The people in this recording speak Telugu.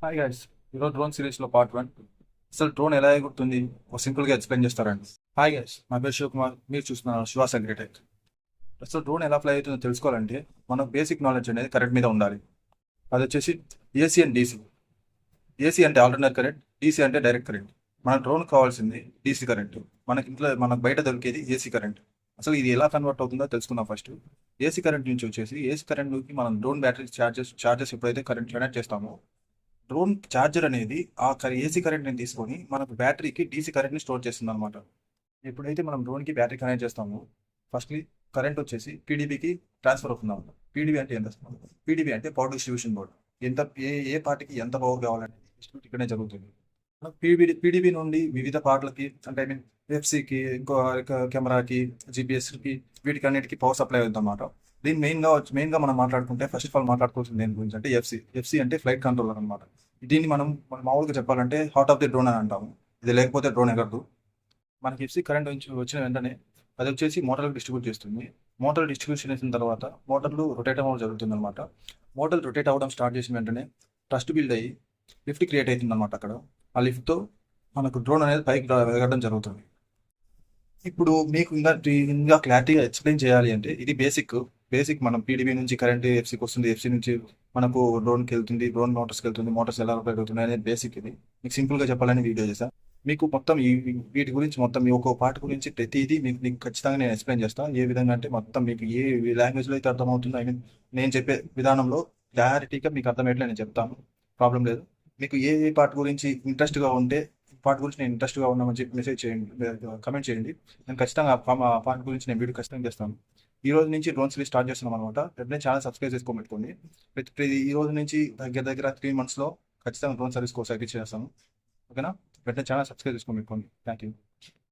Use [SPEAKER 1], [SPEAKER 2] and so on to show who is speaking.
[SPEAKER 1] హాయ్ గైస్, ఈరోజు డ్రోన్ సిరీస్లో పార్ట్ 1. అసలు డ్రోన్ ఎలా ఎగురుతుంది ఒక సింపుల్గా ఎక్స్ప్లెయిన్ చేస్తారండి. హాయ్ గైస్, నా పేరు శివకుమార్. మీరు చూస్తున్నారు శివాస్ అగ్రిటెక్. అసలు డ్రోన్ ఎలా ఫ్లై అవుతుందో తెలుసుకోవాలంటే మనకు బేసిక్ నాలెడ్జ్ అనేది కరెంట్ మీద ఉండాలి. అది వచ్చేసి ఏసీ అండ్ డీసీ. ఏసీ అంటే ఆల్టర్నేట్ కరెంట్, డీసీ అంటే డైరెక్ట్ కరెంట్. మన డ్రోన్ కావాల్సింది డీసీ కరెంట్. మనకి ఇంట్లో మనకు బయట దొరికేది ఏసీ కరెంట్. అసలు ఇది ఎలా కన్వర్ట్ అవుతుందో తెలుసుకుందాం ఫస్ట్. ఏసీ కరెంట్ నుంచి వచ్చేసి ఏసీ కరెంట్ నుంచి మనం డ్రోన్ బ్యాటరీ చార్జెస్ ఎప్పుడైతే కరెంట్ కనెక్ట్ చేస్తామో డ్రోన్ ఛార్జర్ అనేది ఆ ఏసీ కరెంట్ని తీసుకొని మనకు బ్యాటరీకి డీసీ కరెంట్ని స్టోర్ చేస్తుంది అనమాట. ఎప్పుడైతే మనం డ్రోన్కి బ్యాటరీ కనెక్ట్ చేస్తామో ఫస్ట్లీ కరెంట్ వచ్చేసి పీడీబీకి ట్రాన్స్ఫర్ అవుతుంది అనమాట. పీడీబీ అంటే ఎంత? పీడీబీ అంటే పవర్ డిస్ట్రిబ్యూషన్ బోర్డ్. ఎంత ఏ ఏ పార్టీకి ఎంత పవర్ కావాలనేది డిస్ట్రిబ్యూట్ ఇక్కడే జరుగుతుంది. పీడీబీ నుండి వివిధ పార్ట్లకి అంటే ఐ మీన్ ఎఫ్సీకి, ఇంకో కెమెరాకి, జీపీఎస్కి, వీటికి అన్నిటికీ పవర్ సప్లై అవుతుంది అన్నమాట. దీన్ని మెయిన్గా మనం మాట్లాడుకుంటే ఫస్ట్ ఆఫ్ ఆల్ మాట్లాడుకోవాల్సింది దేని గురించి అంటే ఎఫ్సీ అంటే ఫ్లైట్ కంట్రోలర్ అనమాట. దీన్ని మనం మామూలుగా చెప్పాలంటే హార్ట్ ఆఫ్ ది డ్రోన్ అని అంటాము. ఇది లేకపోతే డ్రోన్ ఎగరదు. మనకి ఎఫ్సీ కరెంట్ నుంచి వచ్చిన వెంటనే అది వచ్చేసి మోటార్కి డిస్ట్రిబ్యూట్ చేస్తుంది. మోటార్ డిస్ట్రిబ్యూషన్ చేసిన తర్వాత మోటార్లు రొటేట్ అవ్వడం జరుగుతుంది అనమాట. మోటార్ రొటేట్ అవ్వడం స్టార్ట్ చేసిన వెంటనే ట్రస్ట్ బిల్డ్ అయ్యి లిఫ్ట్ క్రియేట్ అవుతుంది అనమాట. అక్కడ ఆ లిఫ్ట్తో మనకు డ్రోన్ అనేది పైకి ఎగరడం జరుగుతుంది. ఇప్పుడు మీకు ఇంకా క్లారిటీగా ఎక్స్ప్లెయిన్ చేయాలి అంటే ఇది బేసిక్ మనం పీడీబీ నుంచి కరెంట్ ఎఫ్సీకి వస్తుంది, ఎఫ్సీ నుంచి మనకు డ్రోన్కి వెళ్తుంది, డ్రోన్ మోటార్స్కి వెళ్తుంది, మోటార్స్ ఎలా ఆపరేట్ అవుతుంది అనేది బేసిక్. ఇది మీకు సింపుల్గా చెప్పాలని వీడియో చేశాను. మీకు మొత్తం వీటి గురించి మొత్తం ఈ ఒక్కో పార్ట్ గురించి ప్రతిదీ మీకు ఖచ్చితంగా నేను ఎక్స్ప్లెయిన్ చేస్తాను. ఏ విధంగా అంటే మొత్తం మీకు ఏ లాంగ్వేజ్లో అయితే అర్థమవుతుందో ఐ మీన్ నేను చెప్పే విధానంలో క్లారిటీగా మీకు అర్థమయ్యేట్లే నేను చెప్తాను. ప్రాబ్లం లేదు. మీకు ఏ పార్ట్ గురించి ఇంట్రెస్ట్గా ఉంటే పార్ట్ గురించి నేను ఇంట్రెస్ట్గా ఉన్నామని చెప్పి మెసేజ్ చేయండి, కమెంట్ చేయండి. నేను ఖచ్చితంగా ఆ పార్ట్ గురించి నేను వీడియో ఖచ్చితంగా చేస్తాను. ఈ రోజు నుంచి డ్రోన్ సిరీస్ స్టార్ట్ చేస్తున్నాం అనమాట. వెంటనే ఛానల్ సబ్స్క్రైబ్ చేసుకోమని పెట్టుకోండి. ఈ రోజు నుంచి దగ్గర 3 monthsలో ఖచ్చితంగా డ్రోన్ సర్వీస్ కోర్స్ అయితే చేస్తాను. ఓకేనా? వెంటనే ఛానల్ సబ్స్క్రైబ్ చేసుకోమని పెట్టుకోండి. Thank you.